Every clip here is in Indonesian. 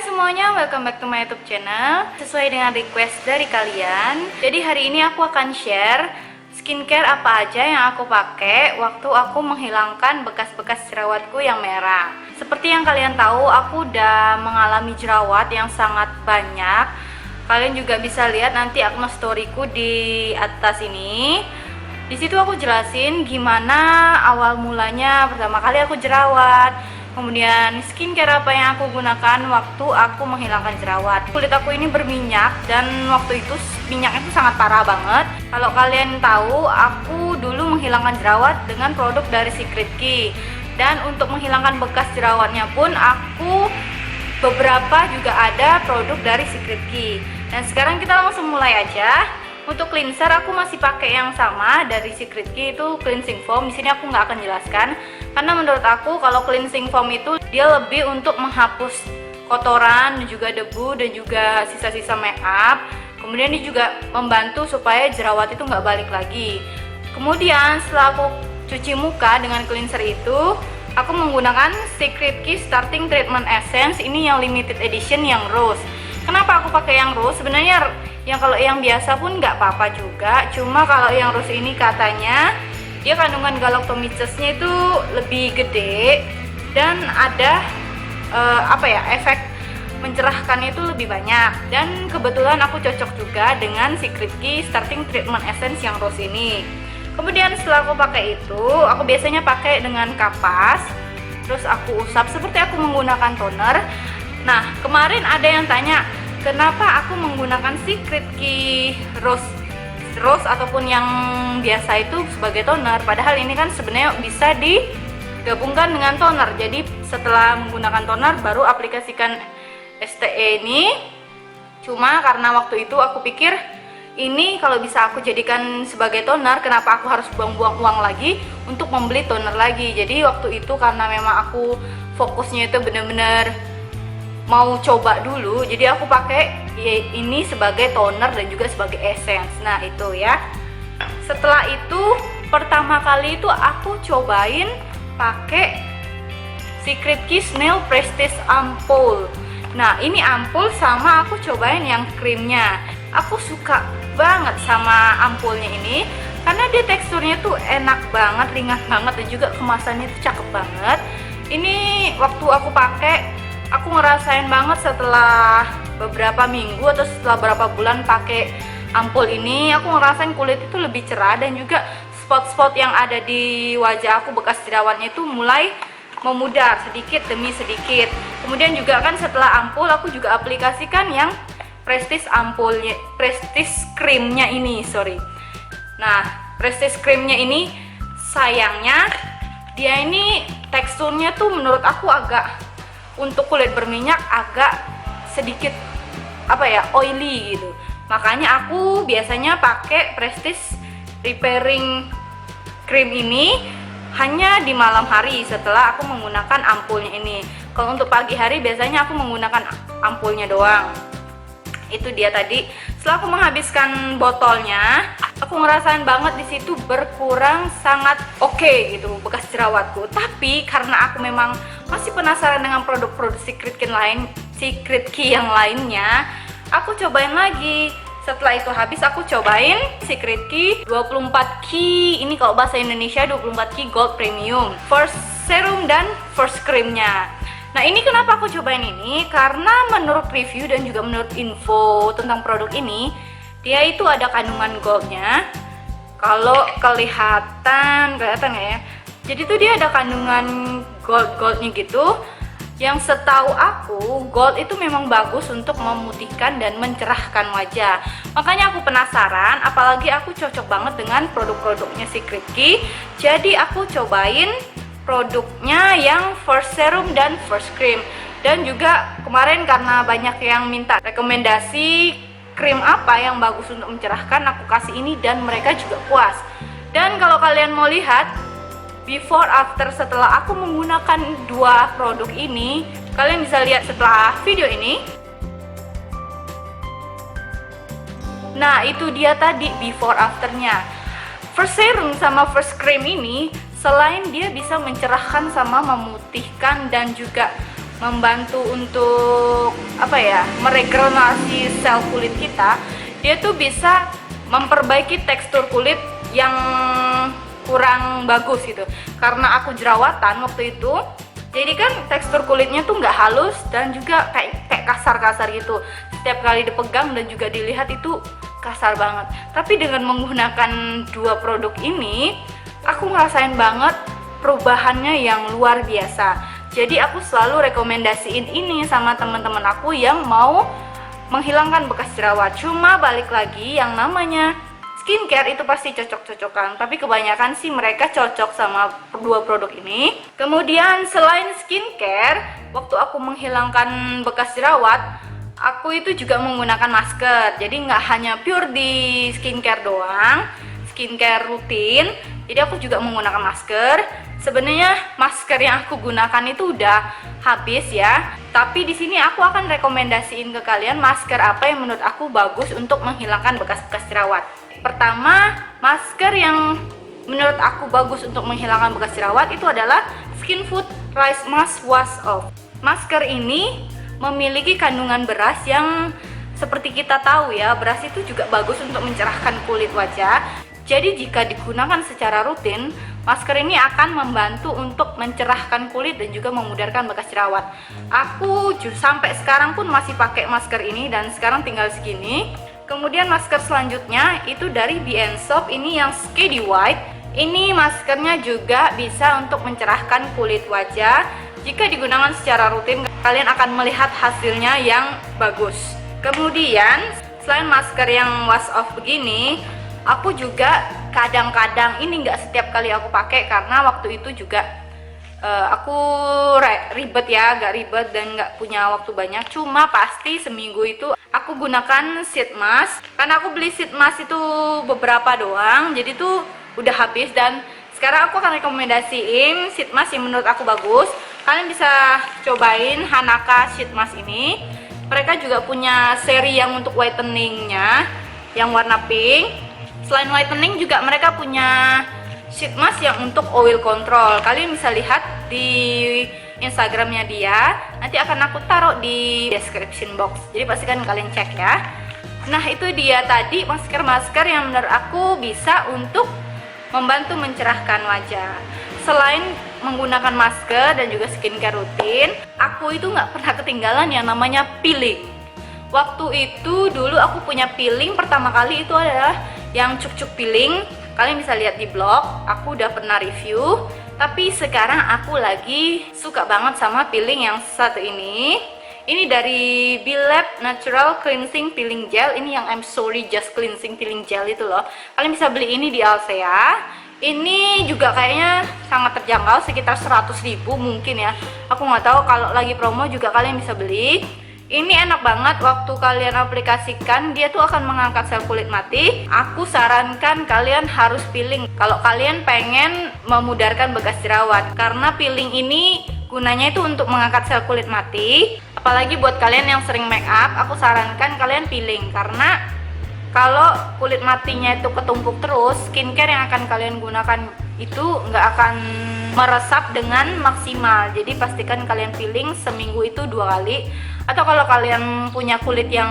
Hai semuanya, welcome back to my YouTube channel. Sesuai dengan request dari kalian, jadi hari ini aku akan share skincare apa aja yang aku pakai waktu aku menghilangkan bekas-bekas jerawatku yang merah. Seperti yang kalian tahu, aku udah mengalami jerawat yang sangat banyak. Kalian juga bisa lihat nanti akun storyku di atas ini. Di situ aku jelasin gimana awal mulanya pertama kali aku jerawat, kemudian skincare apa yang aku gunakan waktu aku menghilangkan jerawat. Kulit aku ini berminyak dan waktu itu minyaknya itu sangat parah banget. Kalau kalian tahu, aku dulu menghilangkan jerawat dengan produk dari Secret Key. Dan untuk menghilangkan bekas jerawatnya pun aku beberapa juga ada produk dari Secret Key. Dan sekarang kita langsung mulai aja. Untuk cleanser aku masih pakai yang sama dari Secret Key, itu cleansing foam. Di sini aku nggak akan jelaskan karena menurut aku kalau cleansing foam itu dia lebih untuk menghapus kotoran dan juga debu dan juga sisa-sisa makeup. Kemudian dia juga membantu supaya jerawat itu nggak balik lagi. Kemudian setelah aku cuci muka dengan cleanser itu, aku menggunakan Secret Key Starting Treatment Essence. Ini yang limited edition yang rose. Kenapa aku pakai yang rose? Sebenarnya kalau yang biasa pun nggak apa-apa juga, cuma kalau yang rose ini katanya dia kandungan galactomycetnya itu lebih gede dan ada efek mencerahkannya itu lebih banyak. Dan kebetulan aku cocok juga dengan Secret Key Starting Treatment Essence yang rose ini. Kemudian setelah aku pakai itu, aku biasanya pakai dengan kapas, terus aku usap seperti aku menggunakan toner. Nah, kemarin ada yang tanya, kenapa aku menggunakan Secret Key Rose ataupun yang biasa itu sebagai toner, padahal ini kan sebenarnya bisa digabungkan dengan toner. Jadi setelah menggunakan toner baru aplikasikan STE ini. Cuma karena waktu itu aku pikir ini kalau bisa aku jadikan sebagai toner, kenapa aku harus buang-buang uang lagi untuk membeli toner lagi. Jadi waktu itu karena memang aku fokusnya itu bener-bener mau coba dulu, jadi aku pakai ini sebagai toner dan juga sebagai essence. Nah itu ya. Setelah itu pertama kali itu aku cobain pakai Secret Key Snail Prestige Ampoule. Nah ini ampul sama aku cobain yang krimnya. Aku suka banget sama ampulnya ini karena dia teksturnya tuh enak banget, ringan banget, dan juga kemasannya tuh cakep banget. Ini waktu aku pakai, aku ngerasain banget setelah beberapa minggu atau setelah beberapa bulan pakai ampul ini, aku ngerasain kulit itu lebih cerah dan juga spot-spot yang ada di wajah aku, bekas jerawatnya itu mulai memudar sedikit demi sedikit. Kemudian juga kan setelah ampul aku juga aplikasikan yang Prestige ampulnya, Prestige krimnya ini, Nah, Prestige krimnya ini sayangnya dia ini teksturnya tuh menurut aku agak, untuk kulit berminyak agak sedikit oily gitu. Makanya aku biasanya pakai Prestige Repairing Cream ini hanya di malam hari setelah aku menggunakan ampulnya ini. Kalau untuk pagi hari biasanya aku menggunakan ampulnya doang. Itu dia tadi. Setelah aku menghabiskan botolnya, aku ngerasain banget di situ berkurang sangat oke gitu bekas jerawatku. Tapi karena aku memang masih penasaran dengan produk-produk Secret Key yang lainnya, aku cobain lagi. Setelah itu habis, aku cobain Secret Key 24 Key. Ini kalau bahasa Indonesia 24 Key Gold Premium First Serum dan First Creamnya. Nah ini kenapa aku cobain ini, karena menurut review dan juga menurut info tentang produk ini, dia itu ada kandungan goldnya. Kalau kelihatan nggak ya? Jadi tuh dia ada kandungan goldnya gitu. Yang setahu aku, gold itu memang bagus untuk memutihkan dan mencerahkan wajah. Makanya aku penasaran, apalagi aku cocok banget dengan produk-produknya Secret Key. Jadi aku cobain produknya yang First Serum dan First Cream. Dan juga kemarin karena banyak yang minta rekomendasi krim apa yang bagus untuk mencerahkan, aku kasih ini dan mereka juga puas. Dan kalau kalian mau lihat before after setelah aku menggunakan dua produk ini, kalian bisa lihat setelah video ini. Nah itu dia tadi before afternya. First Serum sama First Cream ini, selain dia bisa mencerahkan sama memutihkan dan juga membantu untuk meregenerasi sel kulit kita. Dia tuh bisa memperbaiki tekstur kulit yang kurang bagus gitu. Karena aku jerawatan waktu itu, jadi kan tekstur kulitnya tuh nggak halus dan juga kayak kasar-kasar gitu. Setiap kali dipegang dan juga dilihat itu kasar banget. Tapi dengan menggunakan dua produk ini, aku ngerasain banget perubahannya yang luar biasa. Jadi aku selalu rekomendasiin ini sama teman-teman aku yang mau menghilangkan bekas jerawat. Cuma balik lagi, yang namanya skincare itu pasti cocok-cocokan, tapi kebanyakan sih mereka cocok sama dua produk ini. Kemudian selain skincare, waktu aku menghilangkan bekas jerawat, aku itu juga menggunakan masker. Jadi nggak hanya pure di skincare doang, skincare rutin, jadi aku juga menggunakan masker. Sebenarnya masker yang aku gunakan itu udah habis ya, tapi di sini aku akan rekomendasiin ke kalian masker apa yang menurut aku bagus untuk menghilangkan bekas-bekas jerawat. Pertama, masker yang menurut aku bagus untuk menghilangkan bekas jerawat itu adalah Skinfood Rice Mask Wash Off. Masker ini memiliki kandungan beras yang seperti kita tahu ya, beras itu juga bagus untuk mencerahkan kulit wajah. Jadi jika digunakan secara rutin, masker ini akan membantu untuk mencerahkan kulit dan juga memudarkan bekas jerawat. Aku sampai sekarang pun masih pakai masker ini dan sekarang tinggal segini. Kemudian masker selanjutnya itu dari B&S Shop, ini yang Skady White. Ini maskernya juga bisa untuk mencerahkan kulit wajah. Jika digunakan secara rutin, kalian akan melihat hasilnya yang bagus. Kemudian selain masker yang wash off begini, aku juga kadang-kadang, ini nggak setiap kali aku pakai karena waktu itu juga aku ribet ya, agak ribet dan nggak punya waktu banyak. Cuma pasti seminggu itu aku gunakan sheet mask, karena aku beli sheet mask itu beberapa doang, jadi tuh udah habis. Dan sekarang aku akan rekomendasiin sheet mask yang menurut aku bagus. Kalian bisa cobain Hanaka sheet mask ini. Mereka juga punya seri yang untuk whiteningnya yang warna pink. Selain whitening juga mereka punya sheet mask yang untuk oil control. Kalian bisa lihat di Instagramnya dia, nanti akan aku taruh di description box, jadi pastikan kalian cek ya. Nah itu dia tadi masker-masker yang menurut aku bisa untuk membantu mencerahkan wajah. Selain menggunakan masker dan juga skincare rutin, aku itu nggak pernah ketinggalan yang namanya peeling. Waktu itu dulu aku punya peeling pertama kali itu adalah yang cuk-cuk peeling. Kalian bisa lihat di blog, aku udah pernah review. Tapi sekarang aku lagi suka banget sama peeling yang satu ini. Ini dari Bilab Natural Cleansing Peeling Gel. Ini yang I'm Sorry Just Cleansing Peeling Gel itu loh. Kalian bisa beli ini di Alsea. Ini juga kayaknya sangat terjangkau, sekitar 100.000 mungkin ya. Aku nggak tahu, kalau lagi promo juga kalian bisa beli. Ini enak banget waktu kalian aplikasikan, dia tuh akan mengangkat sel kulit mati. Aku sarankan kalian harus peeling kalau kalian pengen memudarkan bekas jerawat, karena peeling ini gunanya itu untuk mengangkat sel kulit mati. Apalagi buat kalian yang sering make up, aku sarankan kalian peeling, karena kalau kulit matinya itu ketumpuk terus, skincare yang akan kalian gunakan itu nggak akan meresap dengan maksimal. Jadi pastikan kalian peeling seminggu itu 2 kali. Atau kalau kalian punya kulit yang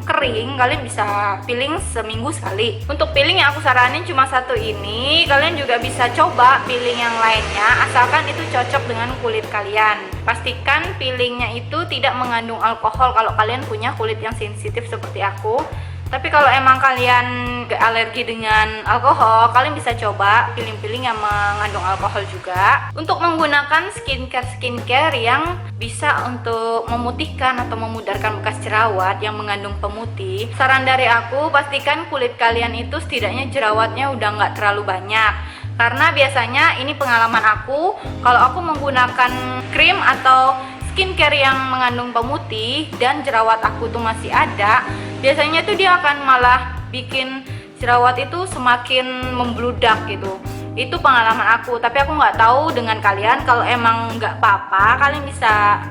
kering, kalian bisa peeling seminggu sekali. Untuk peeling yang aku saranin cuma satu ini. Kalian juga bisa coba peeling yang lainnya, asalkan itu cocok dengan kulit kalian. Pastikan peelingnya itu tidak mengandung alkohol kalau kalian punya kulit yang sensitif seperti aku. Tapi kalau emang kalian gak alergi dengan alkohol, kalian bisa coba peeling-peeling yang mengandung alkohol juga. Untuk menggunakan skincare yang bisa untuk memutihkan atau memudarkan bekas jerawat yang mengandung pemutih, saran dari aku, pastikan kulit kalian itu setidaknya jerawatnya udah gak terlalu banyak. Karena biasanya, ini pengalaman aku, kalau aku menggunakan krim atau skincare yang mengandung pemutih dan jerawat aku tuh masih ada, biasanya tuh dia akan malah bikin jerawat itu semakin membludak gitu. Itu pengalaman aku, tapi aku nggak tahu dengan kalian. Kalau emang nggak apa-apa, kalian bisa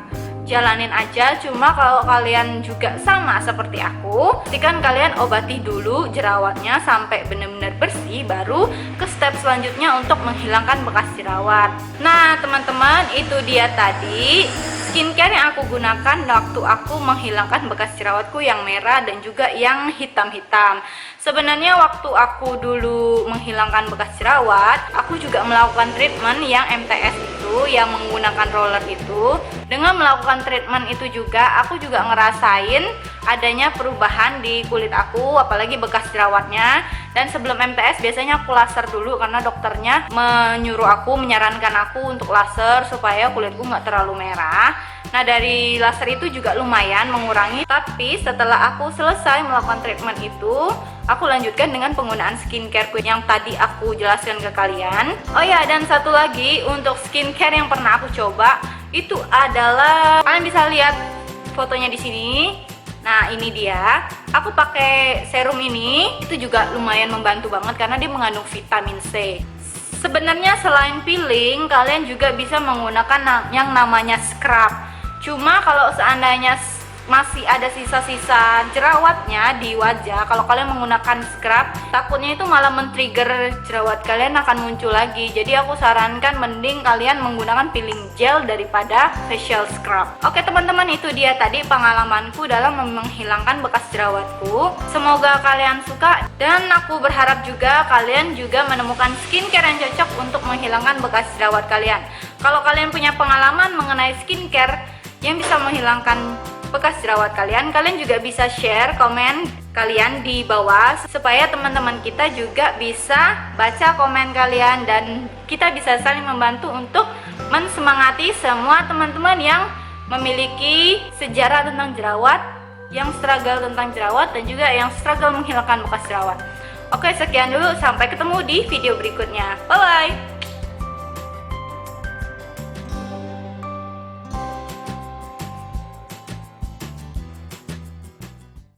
jalanin aja. Cuma kalau kalian juga sama seperti aku, pastikan kalian obati dulu jerawatnya sampai benar-benar bersih, baru ke step selanjutnya untuk menghilangkan bekas jerawat. Nah teman-teman, itu dia tadi skincare yang aku gunakan waktu aku menghilangkan bekas jerawatku yang merah dan juga yang hitam-hitam. Sebenarnya waktu aku dulu menghilangkan bekas jerawat, aku juga melakukan treatment yang MTS itu, yang menggunakan roller itu. Dengan melakukan treatment itu juga, aku juga ngerasain adanya perubahan di kulit aku, apalagi bekas jerawatnya. Dan sebelum MTS biasanya aku laser dulu karena dokternya menyarankan aku untuk laser supaya kulitku nggak terlalu merah. Nah, dari laser itu juga lumayan mengurangi. Tapi setelah aku selesai melakukan treatment itu, aku lanjutkan dengan penggunaan skincare yang tadi aku jelaskan ke kalian. Oh ya, dan satu lagi untuk skincare yang pernah aku coba itu adalah, kalian bisa lihat fotonya di sini. Nah, ini dia. Aku pakai serum ini, itu juga lumayan membantu banget karena dia mengandung vitamin C. Sebenarnya selain peeling, kalian juga bisa menggunakan yang namanya scrub. Cuma kalau seandainya masih ada sisa-sisa jerawatnya di wajah, kalau kalian menggunakan scrub, takutnya itu malah men-trigger jerawat kalian akan muncul lagi. Jadi aku sarankan mending kalian menggunakan peeling gel daripada facial scrub. Oke teman-teman, itu dia tadi pengalamanku dalam menghilangkan bekas jerawatku. Semoga kalian suka, dan aku berharap juga kalian juga menemukan skincare yang cocok untuk menghilangkan bekas jerawat kalian. Kalau kalian punya pengalaman mengenai skincare yang bisa menghilangkan bekas jerawat kalian, kalian juga bisa share komen kalian di bawah supaya teman-teman kita juga bisa baca komen kalian dan kita bisa saling membantu untuk mensemangati semua teman-teman yang memiliki sejarah tentang jerawat, yang struggle tentang jerawat, dan juga yang struggle menghilangkan bekas jerawat. Oke, sekian dulu, sampai ketemu di video berikutnya. Bye bye.